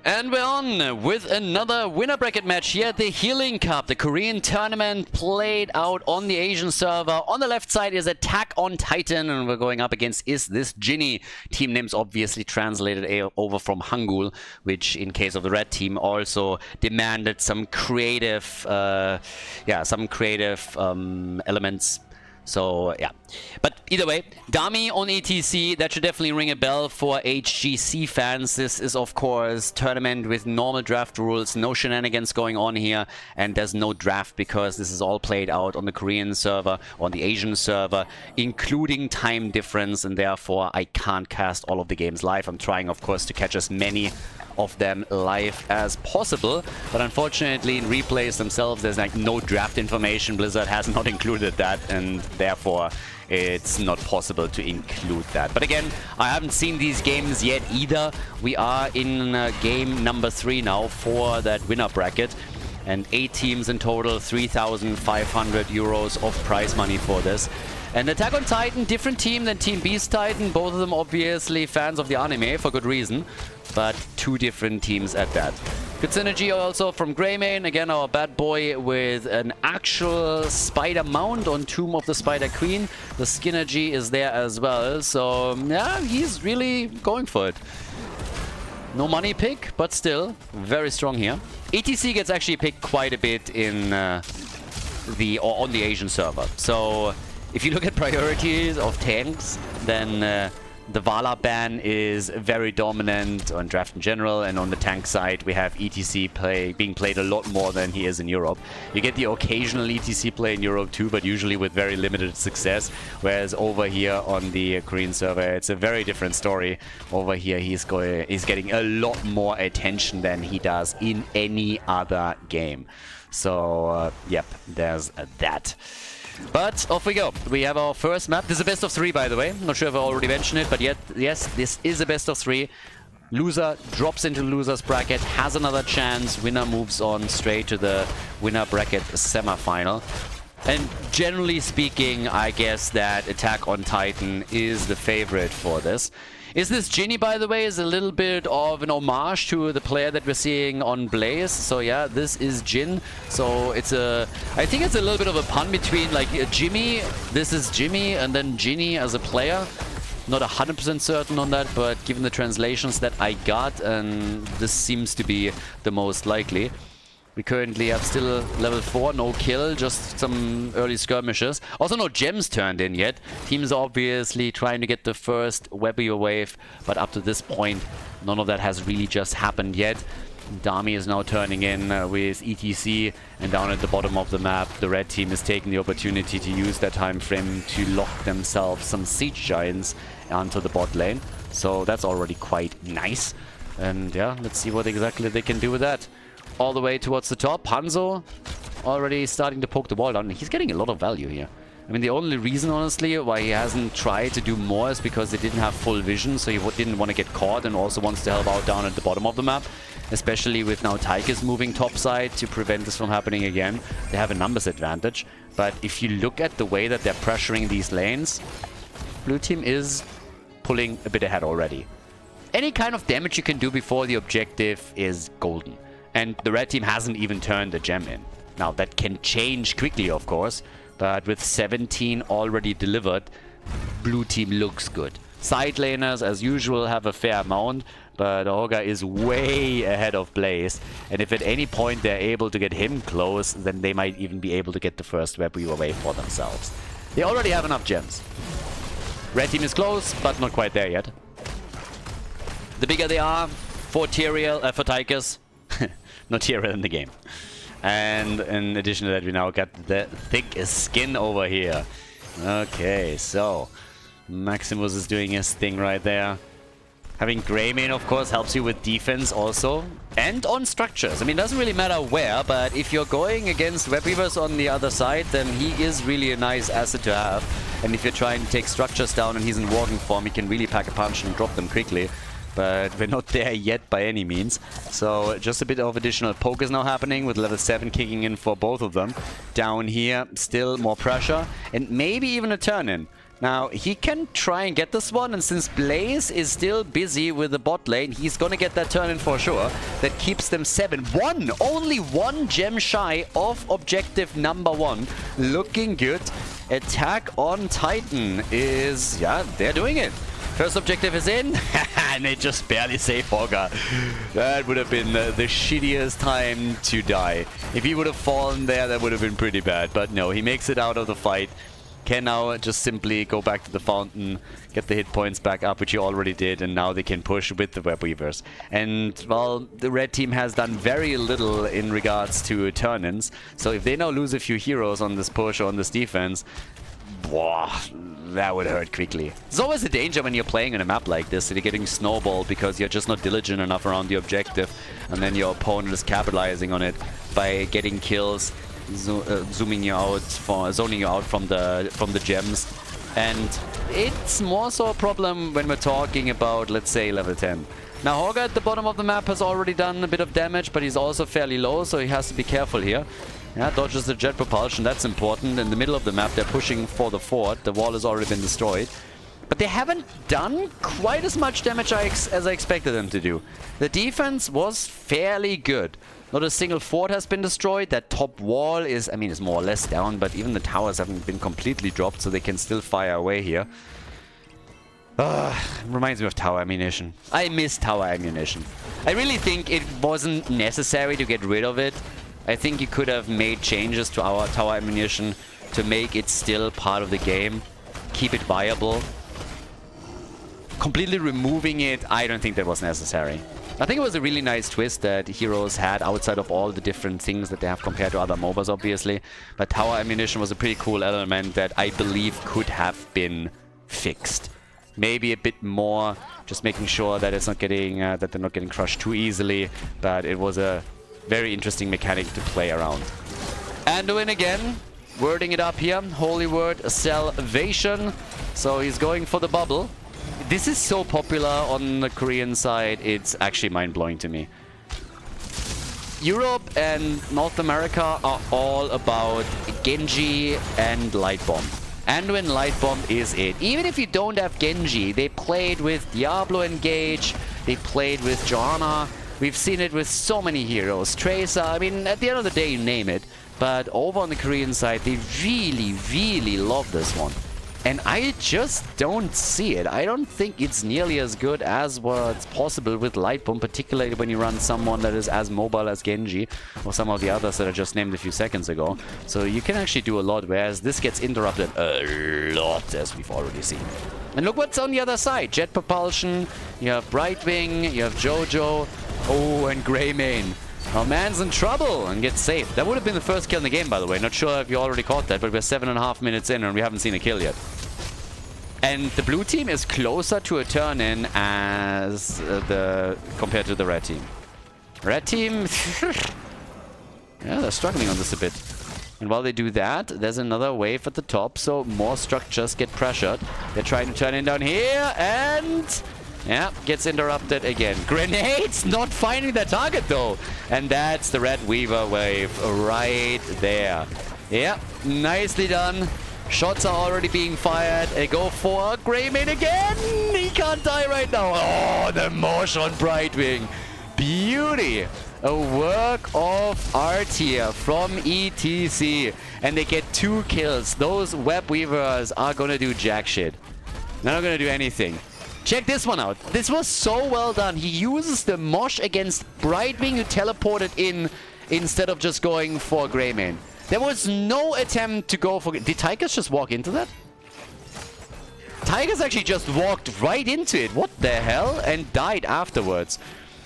And we're on with another winner bracket match here at the Healing Cup. The Korean tournament played out on the Asian server. On the left side is Attack on Titan, and we're going up against Is This Ginny? Team names obviously translated over from Hangul, which in case of the red team also demanded some creative, elements. So, yeah. But either way, Dami on ETC, that should definitely ring a bell for HGC fans. This is, of course, tournament with normal draft rules. No shenanigans going on here. And there's no draft because this is all played out on the Korean server, on the Asian server, including time difference. And therefore, I can't cast all of the games live. I'm trying, of course, to catch as many of them live as possible, but unfortunately in replays themselves there's like no draft information. Blizzard has not included that, and therefore it's not possible to include that. But again, I haven't seen these games yet either. We are in game number 3 now for that winner bracket, and 8 teams in total, 3,500 euros of prize money for this. And Attack on Titan, different team than Team Beast Titan, both of them obviously fans of the anime for good reason, but 2 different teams at that. Good synergy also from Greymane, again our bad boy with an actual spider mount on Tomb of the Spider Queen. The synergy is there as well, so yeah, he's really going for it. No money pick, but still very strong here. ETC gets actually picked quite a bit in on the Asian server. So if you look at priorities of tanks, then the Vala ban is very dominant on draft in general, and on the tank side we have ETC being played a lot more than he is in Europe. You get the occasional ETC play in Europe too, but usually with very limited success, whereas over here on the Korean server it's a very different story. Over here he's getting a lot more attention than he does in any other game. So yep, there's that. But off we go. We have our first map. This is a best of 3, by the way. Not sure if I already mentioned it, but yet, yes, this is a best of 3. Loser drops into loser's bracket, has another chance. Winner moves on straight to the winner bracket semi-final. And generally speaking, I guess that Attack on Titan is the favorite for this. Is This Ginny, by the way, is a little bit of an homage to the player that we're seeing on Blaze. So yeah, this is Jin. So it's I think it's a little bit of a pun between like Jimmy, this is Jimmy, and then Ginny as a player. Not 100% certain on that, but given the translations that I got, and this seems to be the most likely. We currently have still level 4, no kill, just some early skirmishes. Also no gems turned in yet. Teams are obviously trying to get the first Webby wave, but up to this point, none of that has really just happened yet. Dami is now turning in with ETC, and down at the bottom of the map, the red team is taking the opportunity to use that time frame to lock themselves some siege giants onto the bot lane. So that's already quite nice. And yeah, let's see what exactly they can do with that. All the way towards the top, Hanzo already starting to poke the wall down. He's getting a lot of value here. I mean, the only reason, honestly, why he hasn't tried to do more is because they didn't have full vision, so he didn't want to get caught, and also wants to help out down at the bottom of the map. Especially with now Tychus moving topside to prevent this from happening again. They have a numbers advantage. But if you look at the way that they're pressuring these lanes, blue team is pulling a bit ahead already. Any kind of damage you can do before the objective is golden. And the red team hasn't even turned the gem in. Now, that can change quickly, of course, but with 17 already delivered, blue team looks good. Side laners, as usual, have a fair amount, but Olga is way ahead of Blaze. And if at any point they're able to get him close, then they might even be able to get the first Webby wave for themselves. They already have enough gems. Red team is close, but not quite there yet. The bigger they are, for Tychus, not Tyrael in the game. And in addition to that, we now got the thick skin over here. Okay, so Maximus is doing his thing right there. Having Greymane, of course, helps you with defense also. And on structures. I mean, it doesn't really matter where, but if you're going against Webweavers on the other side, then he is really a nice asset to have. And if you're trying to take structures down and he's in walking form, he can really pack a punch and drop them quickly. But we're not there yet by any means. So just a bit of additional poke is now happening with level 7 kicking in for both of them. Down here, still more pressure. And maybe even a turn in. Now, he can try and get this one, and since Blaze is still busy with the bot lane, he's gonna get that turn in for sure. That keeps them 7-1. Only 1 gem shy of objective number 1. Looking good. Attack on Titan is... yeah, they're doing it. First objective is in, and they just barely save Hogger. That would have been the shittiest time to die. If he would have fallen there, that would have been pretty bad. But no, he makes it out of the fight. Can now just simply go back to the fountain, get the hit points back up, which he already did, and now they can push with the Web Weavers. And, well, the red team has done very little in regards to turn-ins, so if they now lose a few heroes on this push or on this defense, whoa, that would hurt quickly. There's always a danger when you're playing on a map like this, that you're getting snowballed because you're just not diligent enough around the objective, and then your opponent is capitalizing on it by getting kills, zoning you out from the gems. And it's more so a problem when we're talking about, let's say, level 10. Now Hogger at the bottom of the map has already done a bit of damage, but he's also fairly low, so he has to be careful here. Yeah, dodges the jet propulsion, that's important. In the middle of the map, they're pushing for the fort. The wall has already been destroyed. But they haven't done quite as much damage as I expected them to do. The defense was fairly good. Not a single fort has been destroyed. That top wall is, I mean, it's more or less down, but even the towers haven't been completely dropped, so they can still fire away here. Reminds me of tower ammunition. I miss tower ammunition. I really think it wasn't necessary to get rid of it. I think you could have made changes to our tower ammunition to make it still part of the game. Keep it viable. Completely removing it, I don't think that was necessary. I think it was a really nice twist that Heroes had outside of all the different things that they have compared to other MOBAs, obviously. But tower ammunition was a pretty cool element that I believe could have been fixed. Maybe a bit more, just making sure that it's not getting that they're not getting crushed too easily. But it was a very interesting mechanic to play around. Anduin again, wording it up here. Holy word, salvation. So he's going for the bubble. This is so popular on the Korean side, it's actually mind-blowing to me. Europe and North America are all about Genji and Light Bomb. Anduin Light Bomb is it. Even if you don't have Genji, they played with Diablo Engage, they played with Johanna. We've seen it with so many heroes. Tracer, I mean, at the end of the day, you name it. But over on the Korean side, they really, really love this one. And I just don't see it. I don't think it's nearly as good as what's possible with Light Bomb, particularly when you run someone that is as mobile as Genji or some of the others that I just named a few seconds ago. So you can actually do a lot, whereas this gets interrupted a lot, as we've already seen. And look what's on the other side. Jet Propulsion, you have Brightwing, you have Jojo, oh, and Greymane. Now man's in trouble and gets saved. That would have been the first kill in the game, by the way. Not sure if you already caught that, but we're 7.5 minutes in and we haven't seen a kill yet. And the blue team is closer to a turn-in as compared to the red team. Red team, yeah, they're struggling on this a bit. And while they do that, there's another wave at the top, so more structures get pressured. They're trying to turn in down here, and yeah, gets interrupted again. Grenades not finding their target though. And that's the Red Weaver wave right there. Yeah, nicely done. Shots are already being fired. They go for Greymane again. He can't die right now. Oh, the Mosh on Brightwing. Beauty. A work of art here from ETC. And they get 2 kills. Those Web Weavers are gonna do jack shit. They're not gonna do anything. Check this one out. This was so well done. He uses the Mosh against Brightwing, who teleported in instead of just going for Greymane. There was no attempt to go for... Did Tigers just walk into that? Tigers actually just walked right into it. What the hell? And died afterwards.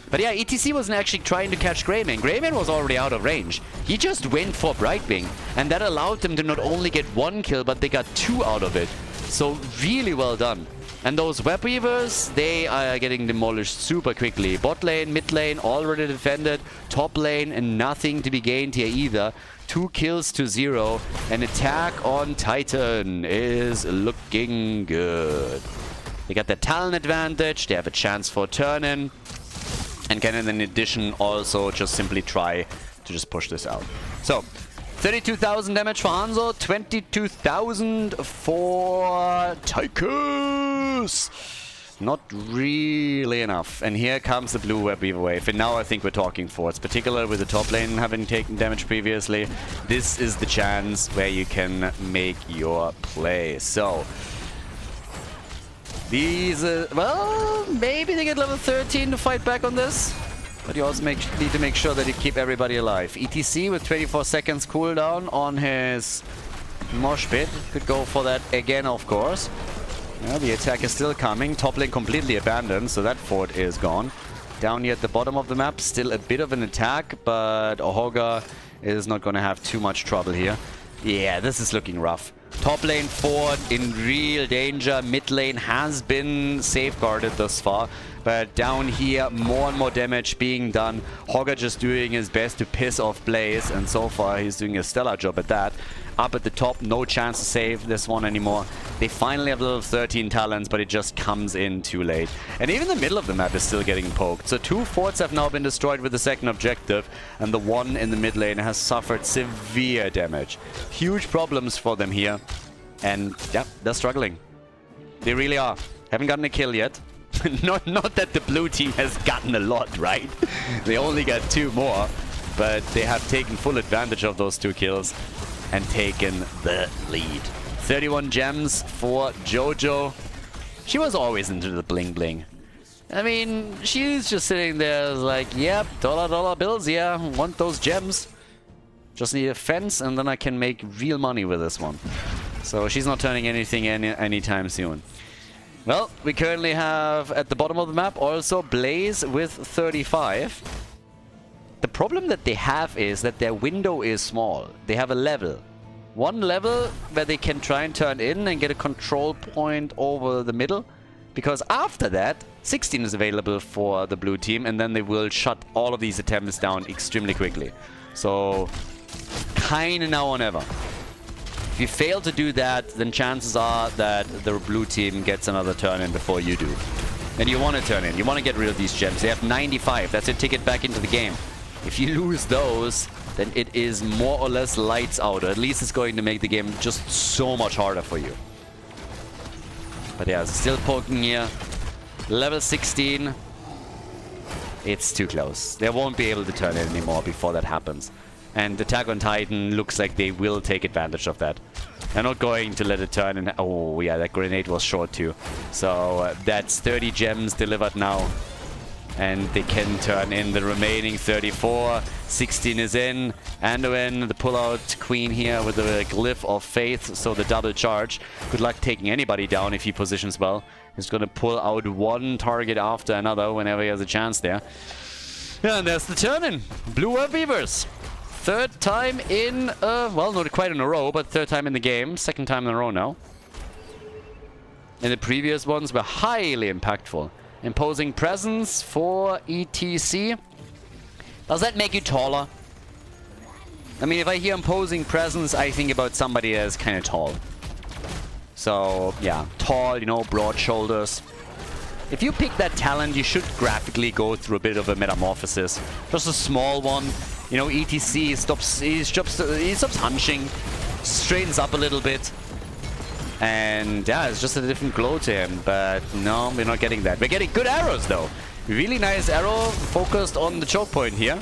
But yeah, ETC wasn't actually trying to catch Greymane. Greymane was already out of range. He just went for Brightwing. And that allowed them to not only get 1 kill, but they got 2 out of it. So really well done. And those Web Weavers, they are getting demolished super quickly. Bot lane, mid lane, already defended. Top lane, and nothing to be gained here either. 2 kills to 0. An attack on Titan is looking good. They got the talent advantage. They have a chance for turn-in. And can in addition also just simply try to just push this out. So, 32,000 damage for Hanzo, 22,000 for Tychus. Not really enough. And here comes the blue web weaver wave. And now I think we're talking forts, particularly with the top lane having taken damage previously. This is the chance where you can make your play. So these, well, maybe they get level 13 to fight back on this. But you also need to make sure that you keep everybody alive. ETC with 24 seconds cooldown on his mosh pit. Could go for that again, of course. Yeah, the attack is still coming. Top lane completely abandoned, so that fort is gone. Down here at the bottom of the map, still a bit of an attack, but Ohogha is not going to have too much trouble here. Yeah, this is looking rough. Top lane fort in real danger. Mid lane has been safeguarded thus far. But down here, more and more damage being done. Hogger just doing his best to piss off Blaze, and so far he's doing a stellar job at that. Up at the top, no chance to save this one anymore. They finally have level 13 talents, but it just comes in too late. And even the middle of the map is still getting poked. So 2 forts have now been destroyed with the second objective, and the one in the mid lane has suffered severe damage. Huge problems for them here. And yeah, they're struggling. They really are. Haven't gotten a kill yet. Not that the blue team has gotten a lot, right? They only got 2 more, but they have taken full advantage of those 2 kills and taken the lead. 31 gems for Jojo. She was always into the bling bling. I mean, she's just sitting there like, yep, dollar bills, yeah, want those gems. Just need a fence and then I can make real money with this one. So she's not turning anything anytime soon. Well, we currently have at the bottom of the map also Blaze with 35. The problem that they have is that their window is small. They have a level. 1 level where they can try and turn in and get a control point over the middle. Because after that, 16 is available for the blue team, and then they will shut all of these attempts down extremely quickly. So, kinda now or never. If you fail to do that, then chances are that the blue team gets another turn in before you do. And you want to turn in. You want to get rid of these gems. They have 95. That's a ticket back into the game. If you lose those, then it is more or less lights out. Or at least it's going to make the game just so much harder for you. But yeah, still poking here. Level 16. It's too close. They won't be able to turn in anymore before that happens. And Attack on Titan looks like they will take advantage of that. They're not going to let it turn in. Oh yeah, that grenade was short too. So that's 30 gems delivered now. And they can turn in the remaining 34. 16 is in. Anduin, the pull-out queen here with the glyph of faith. So the double charge. Good luck taking anybody down if he positions well. He's going to pull out 1 target after another whenever he has a chance there. Yeah, and there's the turn-in. Blue Web Weavers. 3rd time in, well, not quite in a row, but 3rd time in the game. 2nd time in a row now. And the previous ones were highly impactful. Imposing presence for ETC. Does that make you taller? I mean, if I hear imposing presence, I think about somebody that's kind of tall. So, yeah, tall, you know, broad shoulders. If you pick that talent, you should graphically go through a bit of a metamorphosis. Just a small one. You know, ETC he stops hunching, straightens up a little bit. And yeah, it's just a different glow to him. But no, we're not getting that. We're getting good arrows though. Really nice arrow focused on the choke point here.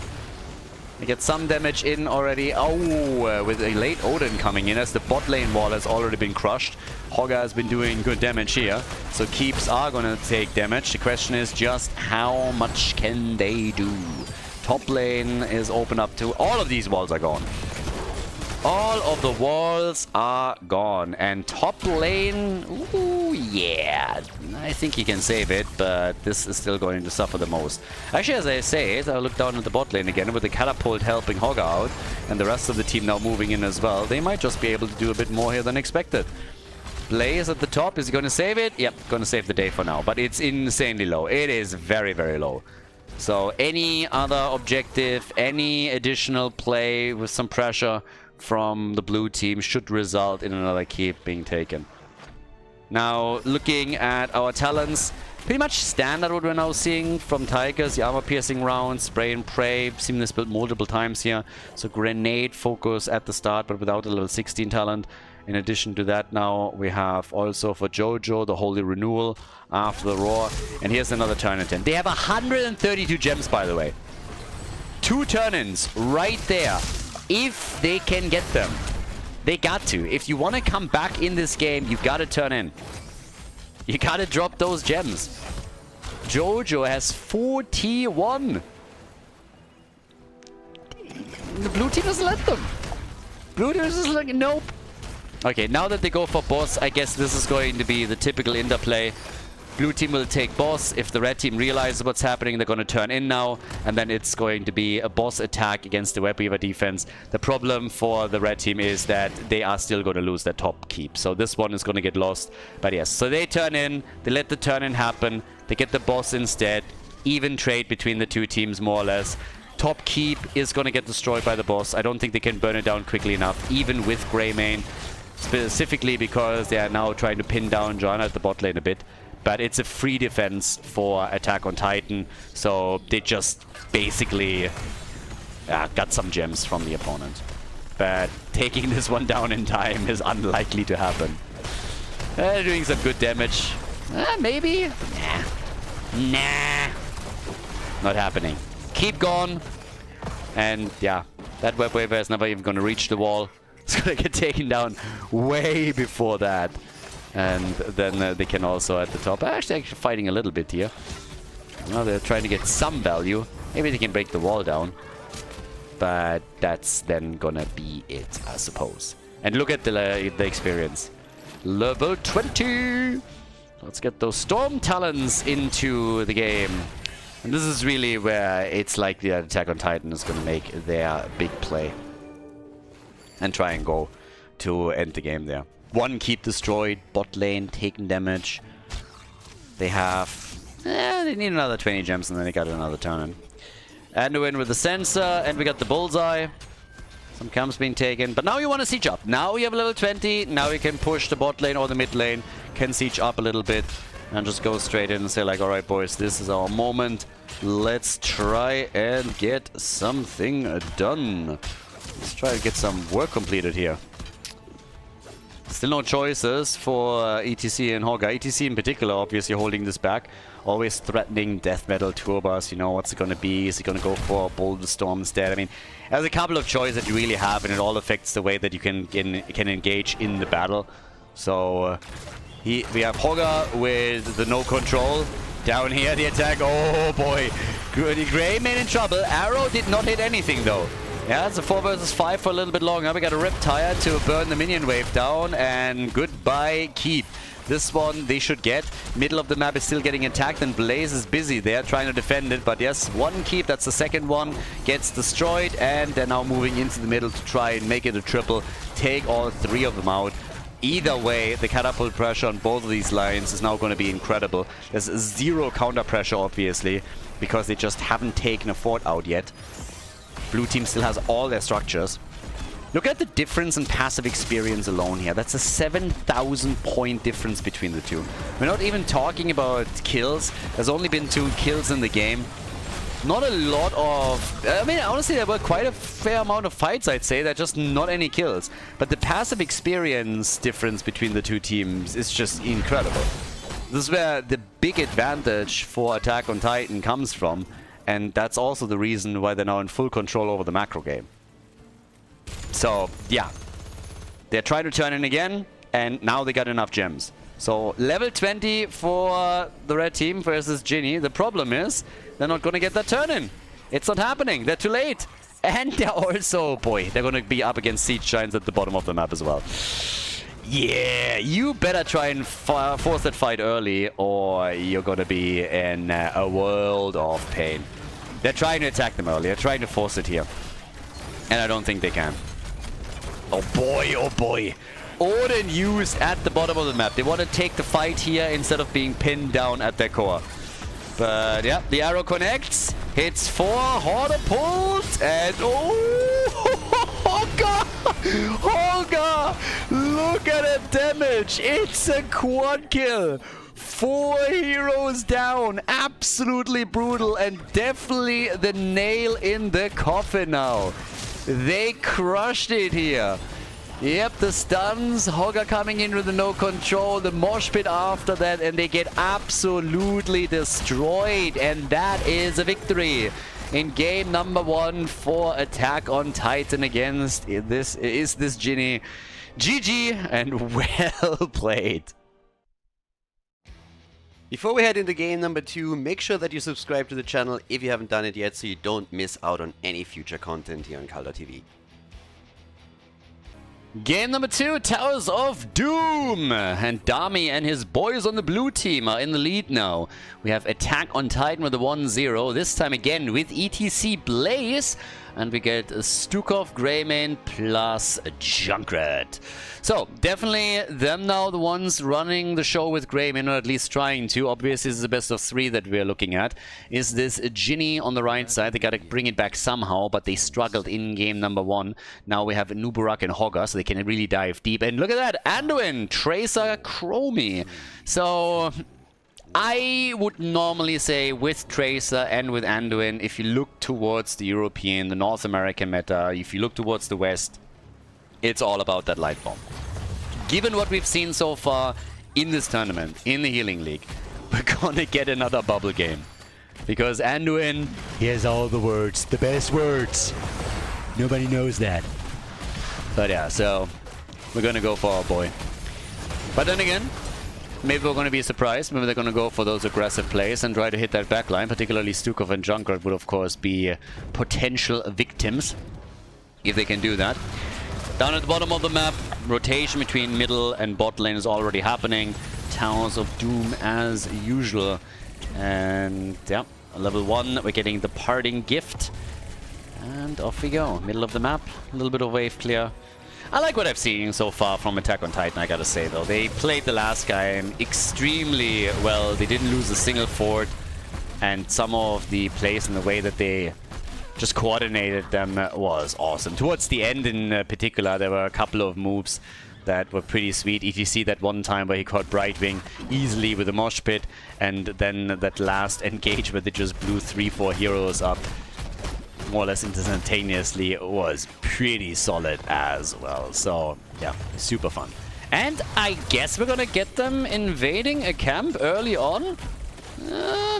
We get some damage in already. Oh, with a late Odin coming in as the bot lane wall has already been crushed. Hogger has been doing good damage here. So keeps are going to take damage. The question is just how much can they do? Top lane is open up to... All of these walls are gone. All of the walls are gone. And top lane... Ooh, yeah. I think he can save it, but this is still going to suffer the most. Actually, as I say it, I look down at the bot lane again with the catapult helping Hogger out. And the rest of the team now moving in as well. They might just be able to do a bit more here than expected. Blaze at the top. Is he going to save it? Yep, going to save the day for now. But it's insanely low. It is very, very low. So any other objective, any additional play with some pressure from the blue team should result in another keep being taken. Now, looking at our talents, Pretty much standard what we're now seeing from Tigers. The armor-piercing rounds, spray and pray. Seen this build multiple times here. So grenade focus at the start, but without a level 16 talent. In addition to that, now we have also for Jojo the Holy Renewal after the Roar. And here's another turn-in 10. They have 132 gems, by the way. 2 turn-ins right there. If they can get them. They got to. If you want to come back in this game, you got to turn in. You got to drop those gems. Jojo has 41. The blue team doesn't let them. Blue team is just like, nope. Okay, now that they go for boss, I guess this is going to be the typical interplay. Blue team will take boss. If the red team realizes what's happening, they're going to turn in now. And then it's going to be a boss attack against the Web Weaver defense. The problem for the red team is that they are still going to lose their top keep. So this one is going to get lost. But yes, so they turn in. They let the turn in happen. They get the boss instead. Even trade between the two teams, more or less. Top keep is going to get destroyed by the boss. I don't think they can burn it down quickly enough, even with Greymane. Specifically because they are now trying to pin down Joanna at the bot lane a bit. But it's a free defense for Attack on Titan, so they just basically got some gems from the opponent. But taking this one down in time is unlikely to happen. Doing some good damage. Maybe? Nah. Not happening. Keep going. And yeah, that Web Weaver is never even going to reach the wall. It's going to get taken down way before that. And then they can also at the top. Actually fighting a little bit here. Well, they're trying to get some value. Maybe they can break the wall down. But that's then gonna be it, I suppose. And look at the experience. Level 20! Let's get those Storm Talons into the game. And this is really where it's like the Attack on Titan is gonna make their big play. And try and go to end the game there. One keep destroyed, bot lane taking damage. They have... they need another 20 gems and then they got another turn. And we win with the sensor and we got the bullseye. Some camps being taken. But now you want to siege up. Now you have level 20. Now you can push the bot lane or the mid lane. Can siege up a little bit. And just go straight in and say like, alright boys, this is our moment. Let's try and get something done. Let's try to get some work completed here. Still no choices for ETC and Hogga. ETC in particular, obviously holding this back. Always threatening death metal turbos. You know, what's it going to be? Is he going to go for Boulder Storm instead? I mean, there's a couple of choices that you really have, and it all affects the way that you can engage in the battle. So, we have Hogga with the no control. Down here, the attack. Oh boy. Greymane in trouble. Arrow did not hit anything though. Yeah, it's a 4 versus 5 for a little bit longer. We got a Riptire to burn the minion wave down, and goodbye keep. This one they should get. Middle of the map is still getting attacked, and Blaze is busy there trying to defend it. But yes, one keep, that's the second one, gets destroyed, and they're now moving into the middle to try and make it a triple. Take all 3 of them out. Either way, the catapult pressure on both of these lines is now going to be incredible. There's 0 counter pressure, obviously, because they just haven't taken a fort out yet. Blue team still has all their structures. Look at the difference in passive experience alone here. That's a 7,000 point difference between the two. We're not even talking about kills. There's only been 2 kills in the game. Not a lot of... I mean, honestly, there were quite a fair amount of fights, I'd say. They're just not any kills. But the passive experience difference between the 2 teams is just incredible. This is where the big advantage for Attack on Titan comes from. And that's also the reason why they're now in full control over the macro game. So, yeah. They're trying to turn in again, and now they got enough gems. So, level 20 for the red team versus Ginny. The problem is, they're not going to get that turn in. It's not happening. They're too late. And they're also, boy, they're going to be up against Siege Giants at the bottom of the map as well. Yeah, you better try and force that fight early, or you're going to be in a world of pain. They're trying to attack them early. They're trying to force it here. And I don't think they can. Oh boy, oh boy. Odin used at the bottom of the map. They want to take the fight here instead of being pinned down at their core. But yeah, the arrow connects. Hits 4, Horde pulled, and oh, Hogga! Hogga! Look at the damage! It's a quad kill! 4 heroes down. Absolutely brutal, and definitely the nail in the coffin now. They crushed it here. Yep, the stuns, Hogger coming in with the no control, the mosh pit after that, and they get absolutely destroyed. And that is a victory in game number 1 for Attack on Titan against this Ginny. GG and well played. Before we head into game number 2, make sure that you subscribe to the channel if you haven't done it yet so you don't miss out on any future content here on Khaldor TV. Game number 2, Towers of Doom. And Dami and his boys on the blue team are in the lead now. We have Attack on Titan with a 1-0. This time again with ETC Blaze. And we get Stukov, Greymane plus Junkrat. So, definitely them now the ones running the show with Greymane, or at least trying to. Obviously, this is the best of 3 that we're looking at. Is this Ginny on the right side? They gotta bring it back somehow, but they struggled in game number 1. Now we have Nuburak and Hogger, so they can really dive deep. And look at that! Anduin, Tracer, Chromie. So I would normally say with Tracer and with Anduin, if you look towards the European, the North American meta, if you look towards the West, it's all about that light bomb. Given what we've seen so far in this tournament, in the Healing League, we're gonna get another bubble game. Because Anduin, he has all the words, the best words. Nobody knows that. But yeah, so we're gonna go for our boy. But then again, maybe we're going to be surprised. Maybe they're going to go for those aggressive plays and try to hit that backline. Particularly Stukov and Junkrat would, of course, be potential victims if they can do that. Down at the bottom of the map, rotation between middle and bot lane is already happening. Towers of Doom as usual. And yeah, level 1, we're getting the Parting Gift. And off we go. Middle of the map, a little bit of wave clear. I like what I've seen so far from Attack on Titan, I gotta say, though. They played the last game extremely well. They didn't lose a single fort. And some of the plays and the way that they just coordinated them was awesome. Towards the end in particular, there were a couple of moves that were pretty sweet. ETC that one time where he caught Brightwing easily with a mosh pit. And then that last engage where they just blew 3-4 heroes up more or less instantaneously was pretty solid as well. So yeah, super fun. And I guess we're gonna get them invading a camp early on.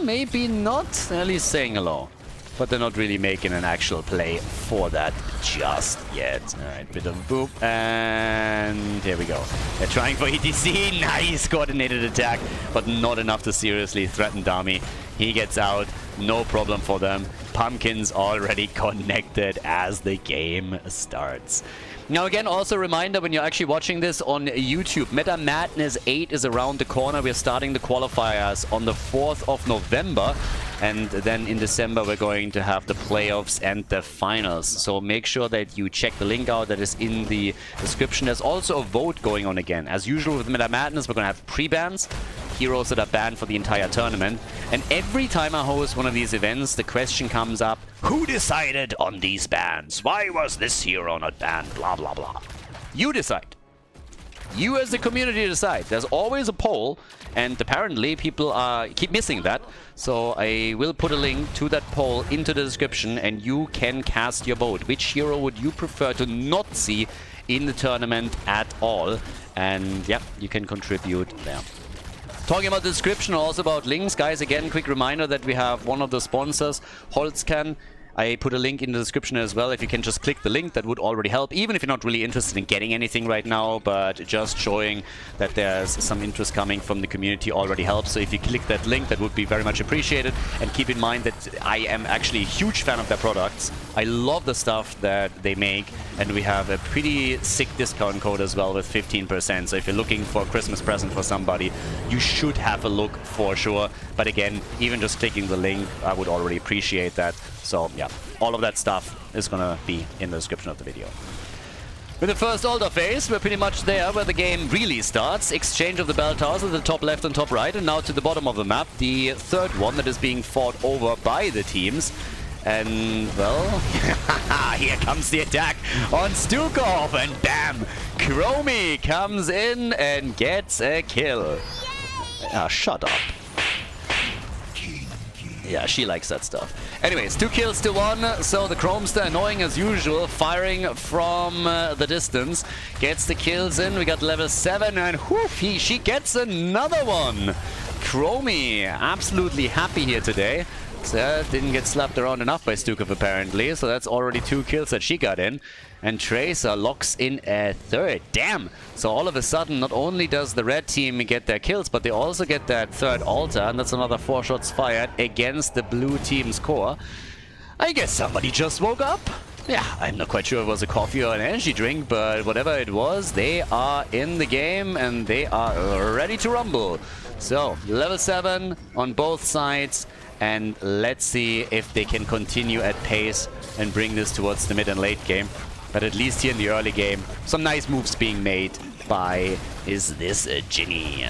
Maybe not, at least saying hello. But they're not really making an actual play for that just yet. Alright, bit of boop. And here we go. They're trying for ETC. Nice coordinated attack, but not enough to seriously threaten Dami. He gets out. No problem for them. Pumpkins already connected as the game starts. Now again, also a reminder when you're actually watching this on YouTube, Meta Madness 8 is around the corner. We're starting the qualifiers on the 4th of November. And then in December, we're going to have the playoffs and the finals. So make sure that you check the link out that is in the description. There's also a vote going on again. As usual with Meta Madness, we're going to have pre-bans, heroes that are banned for the entire tournament. And every time I host one of these events, the question comes up, who decided on these bans? Why was this hero not banned? Blah, blah, blah. You decide. You as the community decide. There's always a poll, and apparently people keep missing that. So I will put a link to that poll into the description, and you can cast your vote. Which hero would you prefer to not see in the tournament at all? And yeah, you can contribute there. Talking about the description, also about links, guys, again, quick reminder that we have one of the sponsors, Holzcan. I put a link in the description as well. If you can just click the link, that would already help, even if you're not really interested in getting anything right now, but just showing that there's some interest coming from the community already helps. So if you click that link, that would be very much appreciated. And keep in mind that I am actually a huge fan of their products. I love the stuff that they make, and we have a pretty sick discount code as well with 15%. So if you're looking for a Christmas present for somebody, you should have a look for sure. But again, even just clicking the link, I would already appreciate that. So yeah, all of that stuff is gonna be in the description of the video. With the first altar phase, we're pretty much there where the game really starts. Exchange of the bell towers at the top left and top right, and now to the bottom of the map, the third one that is being fought over by the teams. And, well, here comes the attack on Stukov, and bam! Chromie comes in and gets a kill. Ah, shut up. Yeah, she likes that stuff. Anyways, 2 kills to 1, so the Chromester, annoying as usual, firing from the distance, gets the kills in. We got level 7, and whoof, she gets another one. Chromie, absolutely happy here today. So didn't get slapped around enough by Stukov apparently, so that's already 2 kills that she got in. And Tracer locks in a 3rd. Damn! So all of a sudden, not only does the red team get their kills, but they also get that 3rd altar, and that's another 4 shots fired against the blue team's core. I guess somebody just woke up. Yeah, I'm not quite sure if it was a coffee or an energy drink, but whatever it was, they are in the game and they are ready to rumble. So, level 7 on both sides, and let's see if they can continue at pace and bring this towards the mid and late game. But at least here in the early game, some nice moves being made by, is this a Ginny?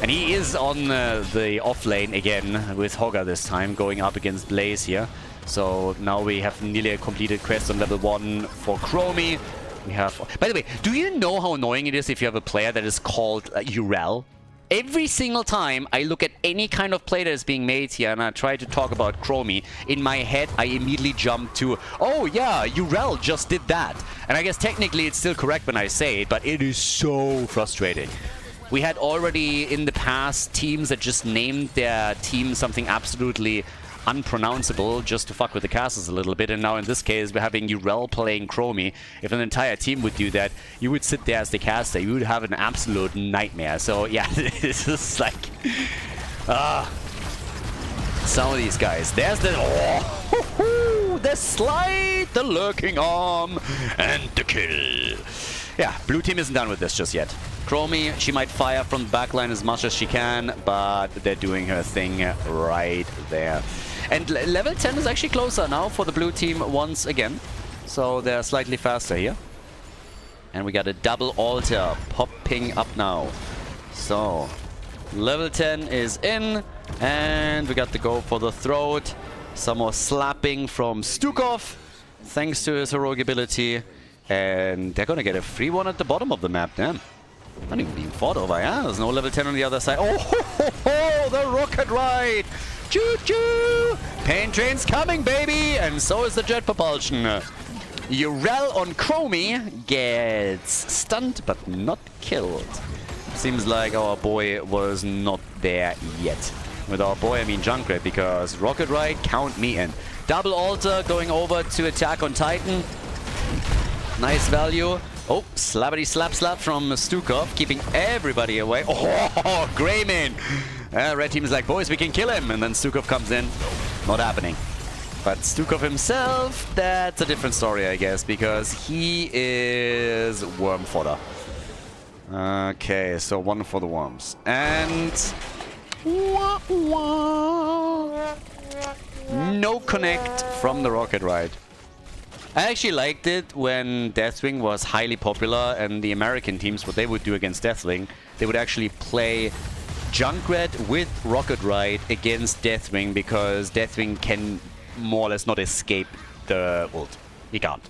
And he is on the off lane again with Hogger this time, going up against Blaze here. So now we have nearly a completed quest on level 1 for Chromie. We have... By the way, do you know how annoying it is if you have a player that is called EURO? Every single time I look at any kind of play that is being made here and I try to talk about Chromie, in my head I immediately jump to, oh yeah, EURO just did that. And I guess technically it's still correct when I say it, but it is so frustrating. We had already in the past teams that just named their team something absolutely unpronounceable just to fuck with the casters a little bit, and now in this case we're having EURO playing Chromie. If an entire team would do that, you would sit there as the caster, you would have an absolute nightmare. So yeah, this is like some of these guys. There's the the slide, the lurking arm, and the kill. Yeah, blue team isn't done with this just yet. Chromie, she might fire from the backline as much as she can, but they're doing her thing right there. And level 10 is actually closer now for the blue team once again. So they're slightly faster here. And we got a double altar popping up now. So, level 10 is in. And we got the go for the throat. Some more slapping from Stukov, thanks to his heroic ability. And they're gonna get a free one at the bottom of the map, damn. Not even being fought over, yeah? There's no level 10 on the other side. Oh, the rocket ride! Choo-choo! Pain train's coming, baby! And so is the jet propulsion. EURO on Chromie gets stunned, but not killed. Seems like our boy was not there yet. With our boy, I mean Junkrat, because rocket ride, count me in. Double altar going over to attack on Titan. Nice value. Oh, slappity slap slap from Stukov, keeping everybody away. Oh, Greyman! Red team is like, boys, we can kill him. And then Stukov comes in. Not happening. But Stukov himself, that's a different story, I guess, because he is worm fodder. Okay, so 1 for the worms. And... no connect from the rocket ride. I actually liked it when Deathwing was highly popular, and the American teams, what they would do against Deathwing, they would actually play Junkrat with Rocket Ride against Deathwing, because Deathwing can more or less not escape the ult. He can't.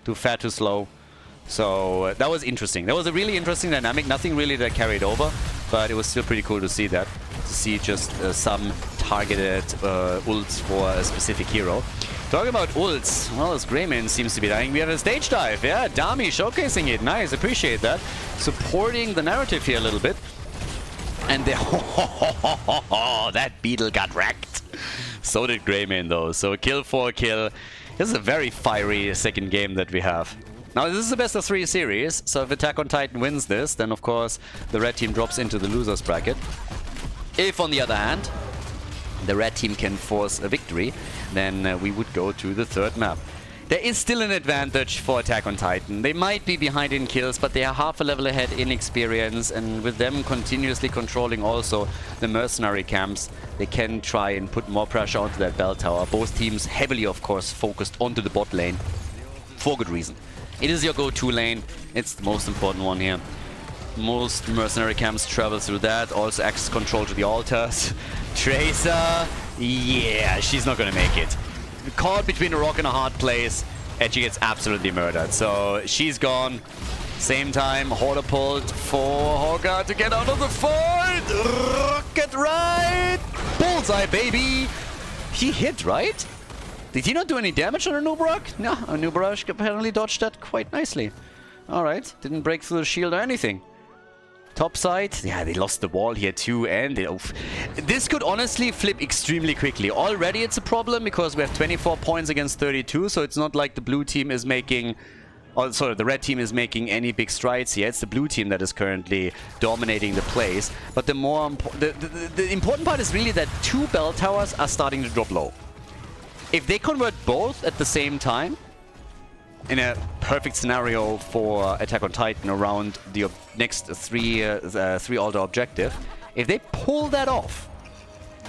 Too fat, too slow. So that was interesting. That was a really interesting dynamic. Nothing really that carried over, but it was still pretty cool to see that. To see just some targeted ults for a specific hero. Talking about ults, well, as Greyman seems to be dying, we have a stage dive. Yeah, Dami showcasing it. Nice, appreciate that. Supporting the narrative here a little bit. And that beetle got wrecked. So did Greyman though. So kill for a kill. This is a very fiery second game that we have. Now this is a best of 3 series, so if Attack on Titan wins this, then of course the red team drops into the losers bracket. If on the other hand, the red team can force a victory, then we would go to the 3rd map. There is still an advantage for Attack on Titan. They might be behind in kills, but they are half a level ahead in experience, and with them continuously controlling also the mercenary camps, they can try and put more pressure onto that bell tower. Both teams heavily, of course, focused onto the bot lane, for good reason. It is your go-to lane. It's the most important one here. Most mercenary camps travel through that. Also access control to the altars. Tracer, yeah, she's not gonna make it. Caught between a rock and a hard place, and she gets absolutely murdered. So she's gone. Same time, Khaldor pulled for Hogger to get out of the fight. Rocket right. Bullseye, baby. He hit, right? Did he not do any damage on a Nubarak? No, a Nubarak apparently dodged that quite nicely. Alright, didn't break through the shield or anything. Top side, yeah, they lost the wall here too, and this could honestly flip extremely quickly. Already it's a problem because we have 24 points against 32, so it's not like the blue team is making... Oh, sorry, the red team is making any big strides here. It's the blue team that is currently dominating the place. But the more the important part is really that 2 bell towers are starting to drop low. If they convert both at the same time, in a perfect scenario for Attack on Titan around the next 3 altar objective, if they pull that off,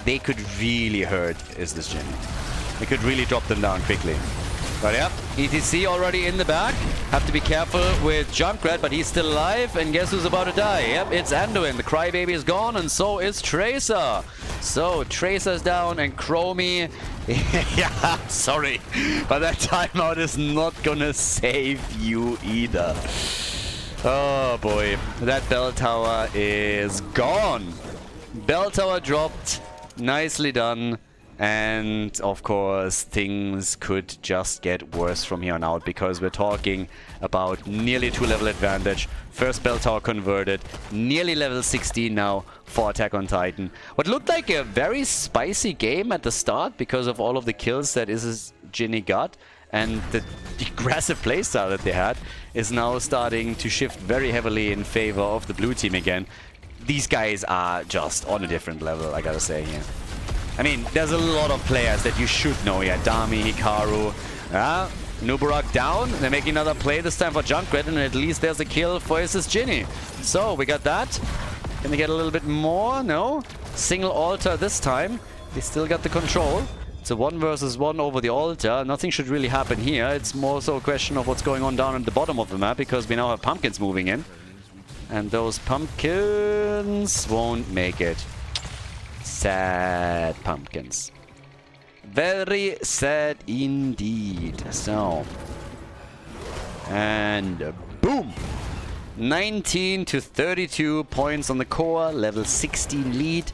they could really hurt this Jin. They could really drop them down quickly. But yeah, ETC already in the back. Have to be careful with Junkrat, but he's still alive. And guess who's about to die? Yep, it's Anduin. The Crybaby is gone, and so is Tracer. So Tracer's down, and Chromie... yeah, sorry, but that timeout is not gonna save you either. Oh boy, that bell tower is gone. Bell tower dropped. Nicely done. And of course things could just get worse from here on out, because we're talking about nearly 2-level advantage. First bell tower converted, nearly level 16 now for Attack on Titan. What looked like a very spicy game at the start because of all of the kills that Ginny got, and the aggressive playstyle that they had is now starting to shift very heavily in favor of the blue team again. These guys are just on a different level, I gotta say here. I mean, there's a lot of players that you should know here. Dami, Hikaru, Nubarak down. They're making another play, this time for Junkrat, and at least there's a kill for his Ginny. So, we got that. Can they get a little bit more? No. Single altar this time. They still got the control. It's a 1 versus 1 over the altar. Nothing should really happen here. It's more so a question of what's going on down at the bottom of the map, because we now have pumpkins moving in. And those pumpkins won't make it. Sad pumpkins. Very sad indeed. So. And boom! 19 to 32 points on the core. Level 16 lead.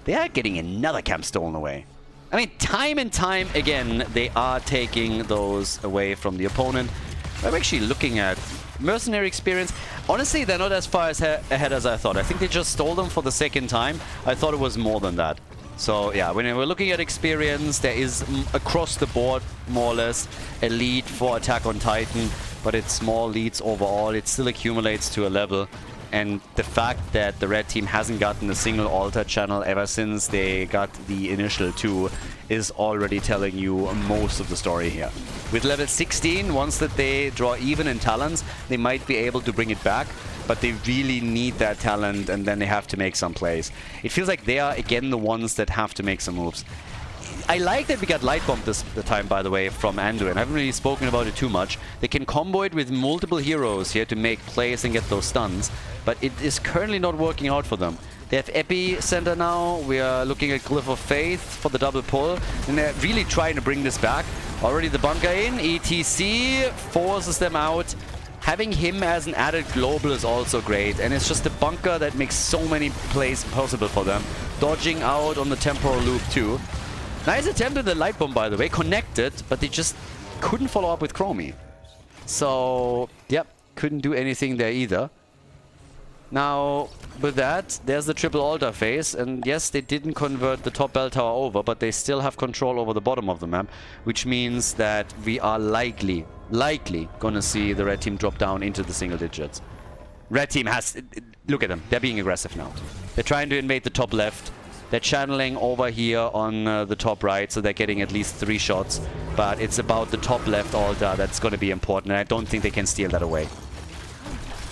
They are getting another camp stolen away. I mean, time and time again, they are taking those away from the opponent. I'm actually looking at mercenary experience. Honestly, they're not as far ahead as I thought. I think they just stole them for the second time. I thought it was more than that. So yeah, when we're looking at experience, there is across the board, more or less, a lead for Attack on Titan. But it's small leads overall. It still accumulates to a level. And the fact that the red team hasn't gotten a single altar channel ever since they got the initial 2 is already telling you most of the story here. With level 16, once that they draw even in talents, they might be able to bring it back, but they really need that talent, and then they have to make some plays. It feels like they are again the ones that have to make some moves. I like that we got light bombed this time, by the way, from Anduin. I haven't really spoken about it too much. They can combo it with multiple heroes here to make plays and get those stuns, but it is currently not working out for them. They have Epicenter now. We are looking at Glyph of Faith for the double pull, and they're really trying to bring this back. Already the bunker in. ETC forces them out. Having him as an added global is also great, and it's just the bunker that makes so many plays possible for them. Dodging out on the temporal loop too. Nice attempt at the light bomb, by the way. Connected, but they just couldn't follow up with Chromie. So, yep, couldn't do anything there either. Now, with that, there's the triple altar phase, and yes, they didn't convert the top bell tower over, but they still have control over the bottom of the map, which means that we are likely gonna see the red team drop down into the single digits. Red team has... Look at them, they're being aggressive now. They're trying to invade the top left. They're channeling over here on the top right, so they're getting at least 3 shots. But it's about the top left altar that's going to be important, and I don't think they can steal that away.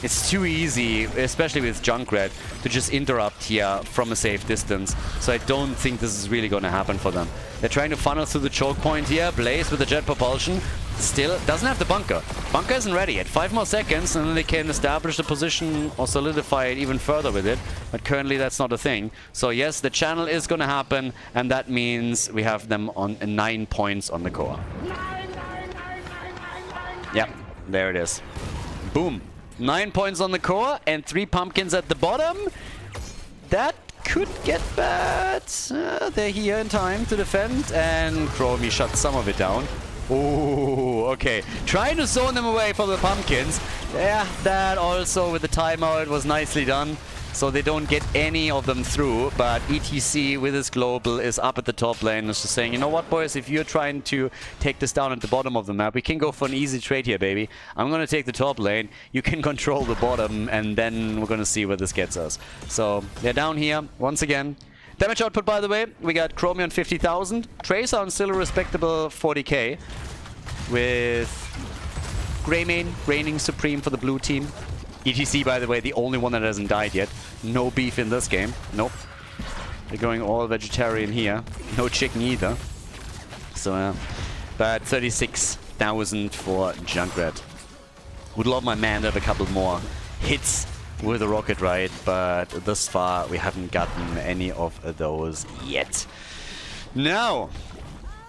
It's too easy, especially with Junkrat, to just interrupt here from a safe distance. So I don't think this is really going to happen for them. They're trying to funnel through the choke point here. Blaze with the jet propulsion. Still doesn't have the bunker. Bunker isn't ready yet. 5 more seconds and then they can establish the position or solidify it even further with it. But currently that's not a thing. So yes, the channel is going to happen, and that means we have them on 9 points on the core. Yep, there it is. Boom. 9 points on the core and 3 pumpkins at the bottom. That could get bad. They're here in time to defend, and Chromie shut some of it down. Ooh, okay. Trying to zone them away from the pumpkins. Yeah, that also with the timeout was nicely done. So they don't get any of them through, but ETC with his global is up at the top lane. It's just saying, you know what, boys, if you're trying to take this down at the bottom of the map, we can go for an easy trade here, baby. I'm going to take the top lane, you can control the bottom, and then we're going to see where this gets us. So they're down here once again. Damage output, by the way, we got Chromie on 50,000. Tracer on still a respectable 40k, with Greymane reigning supreme for the blue team. ETC, by the way, the only one that hasn't died yet. No beef in this game. Nope. They're going all vegetarian here. No chicken either. So, but 36,000 for Junkrat. Would love my man to have a couple more hits with a rocket ride, but thus far we haven't gotten any of those yet. Now,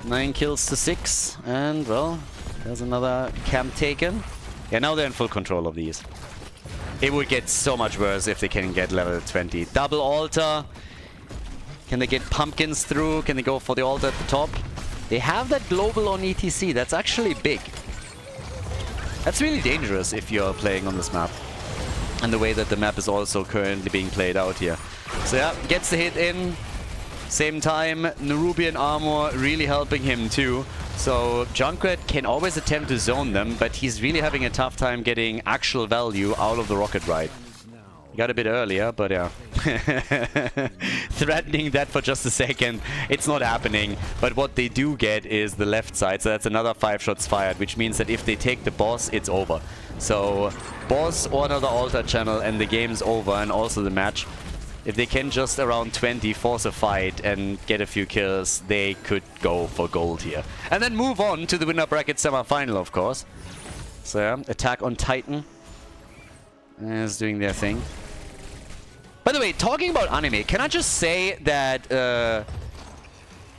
9 kills to 6, and well, there's another camp taken. Yeah, now they're in full control of these. It would get so much worse if they can get level 20. Double altar. Can they get pumpkins through? Can they go for the altar at the top? They have that global on ETC. That's actually big. That's really dangerous if you're playing on this map. And the way that the map is also currently being played out here. So yeah, gets the hit in. Same time, Nerubian armor really helping him too. So Junkrat can always attempt to zone them, but he's really having a tough time getting actual value out of the rocket ride. He got a bit earlier, but yeah. Threatening that for just a second. It's not happening, but what they do get is the left side, so that's another 5 shots fired, which means that if they take the boss, it's over. So boss or another altar channel and the game's over, and also the match. If they can just around 20 force a fight and get a few kills, they could go for gold here. And then move on to the winner bracket semi-final, of course. So yeah, Attack on Titan is doing their thing. By the way, talking about anime, can I just say that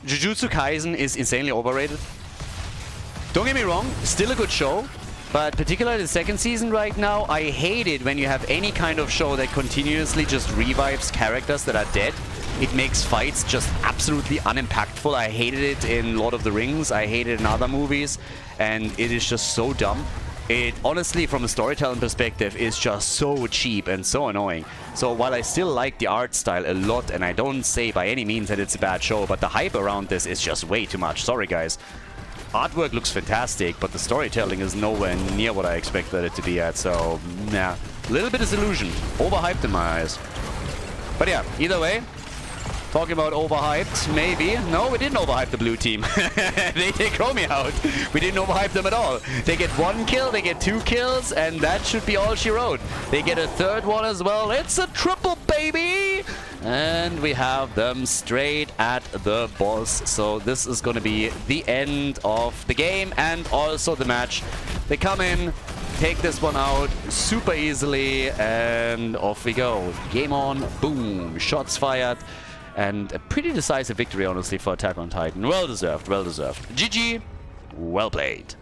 Jujutsu Kaisen is insanely overrated? Don't get me wrong, still a good show. But particularly the second season right now, I hate it when you have any kind of show that continuously just revives characters that are dead. It makes fights just absolutely unimpactful. I hated it in Lord of the Rings, I hate it in other movies, and it is just so dumb. It honestly, from a storytelling perspective, is just so cheap and so annoying. So while I still like the art style a lot, and I don't say by any means that it's a bad show, but the hype around this is just way too much. Sorry guys. Artwork looks fantastic, but the storytelling is nowhere near what I expected it to be at, so nah. A little bit disillusioned. Overhyped in my eyes. But yeah, either way, talking about overhyped, maybe. No, we didn't overhype the blue team. They take Chromie out. We didn't overhype them at all. They get 1 kill, they get 2 kills, and that should be all she wrote. They get a 3rd one as well. It's a triple, baby! And we have them straight at the boss. So this is going to be the end of the game and also the match. They come in, take this one out super easily, and off we go. Game on, boom, shots fired. And a pretty decisive victory, honestly, for Attack on Titan. Well deserved, well deserved. GG, well played.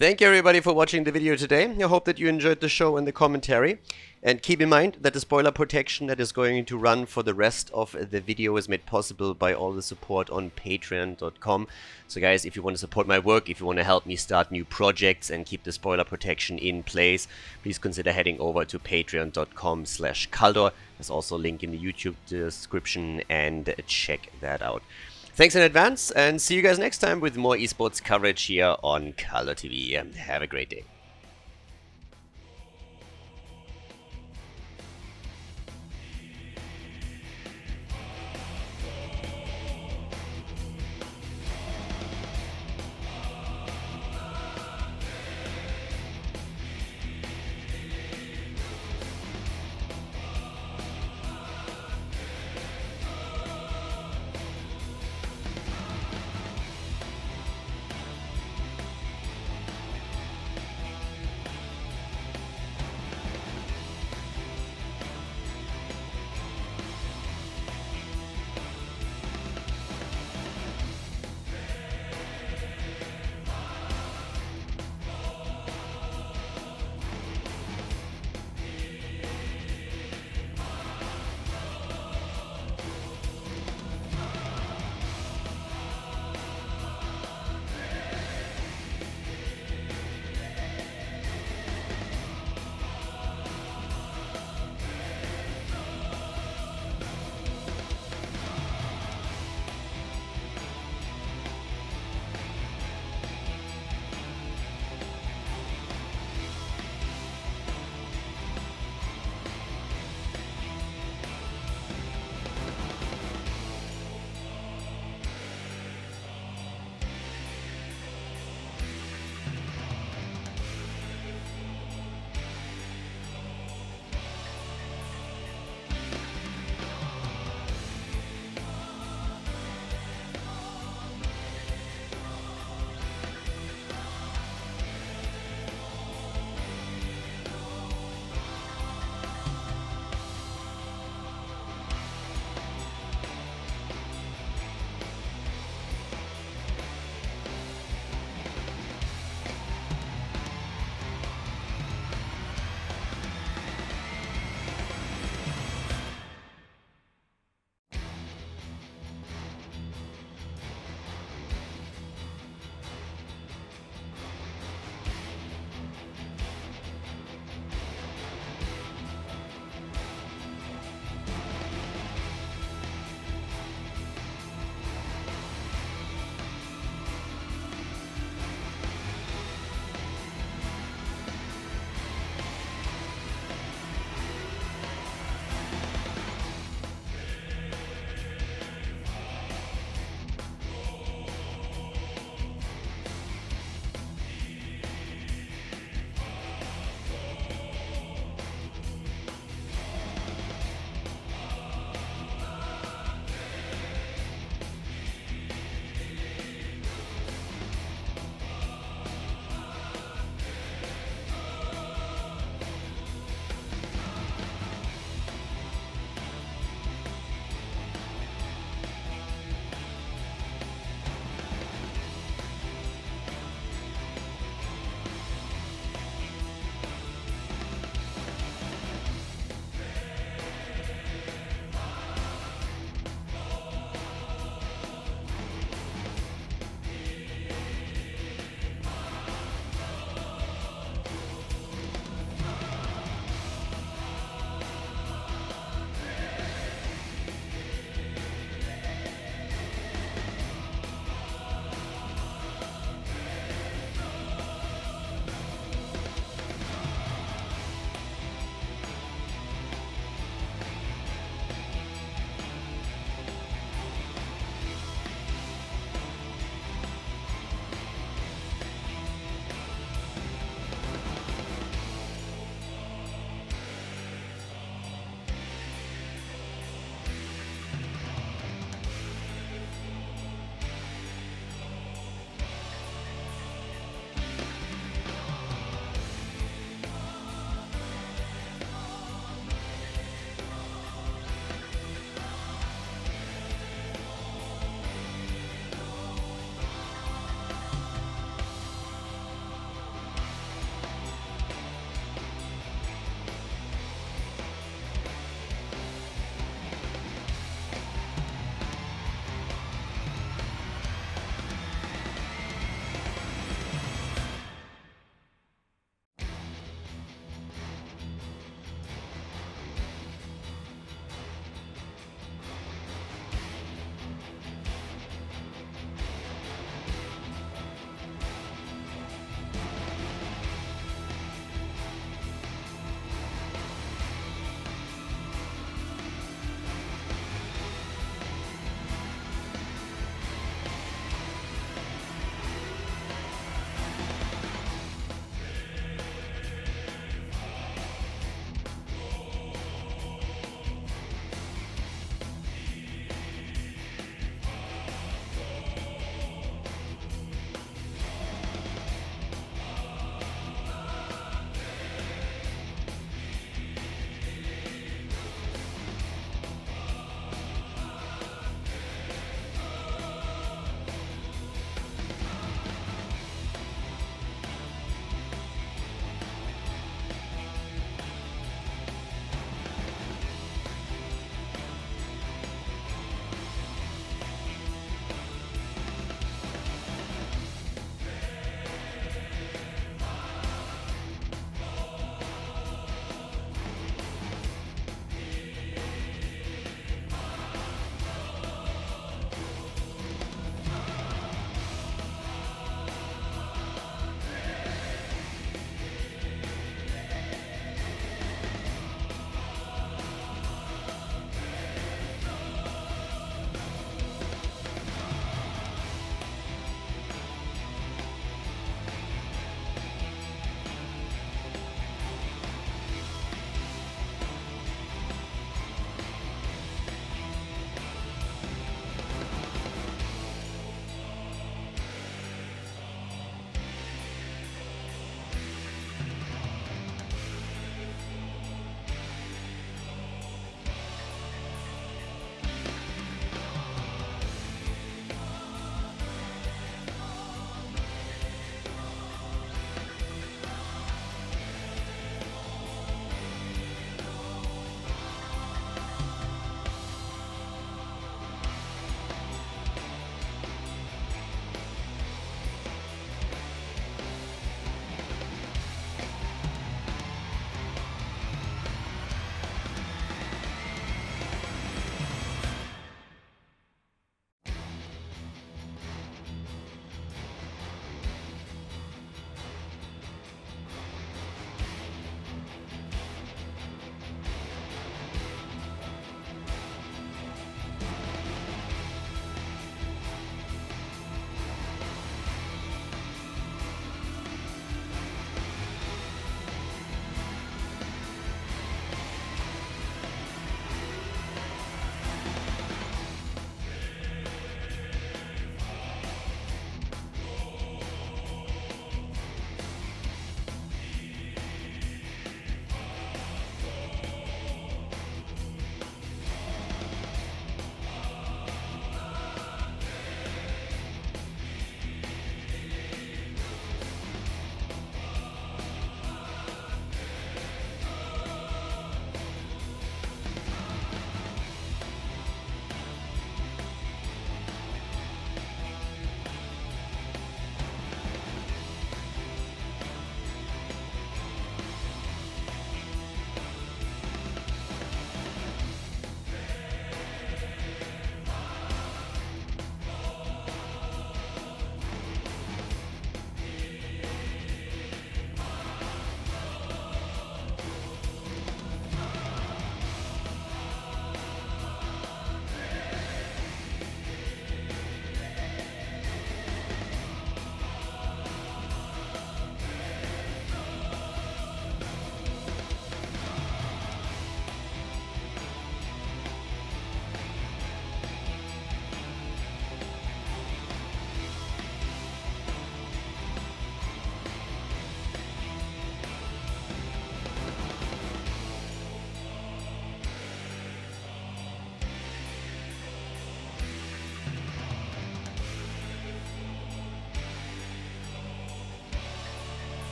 Thank you everybody for watching the video today. I hope that you enjoyed the show and the commentary. And keep in mind that the spoiler protection that is going to run for the rest of the video is made possible by all the support on patreon.com. So guys, if you want to support my work, if you want to help me start new projects and keep the spoiler protection in place, please consider heading over to patreon.com/Khaldor. There's also a link in the YouTube description, and check that out. Thanks in advance, and see you guys next time with more esports coverage here on Khaldor TV. Have a great day.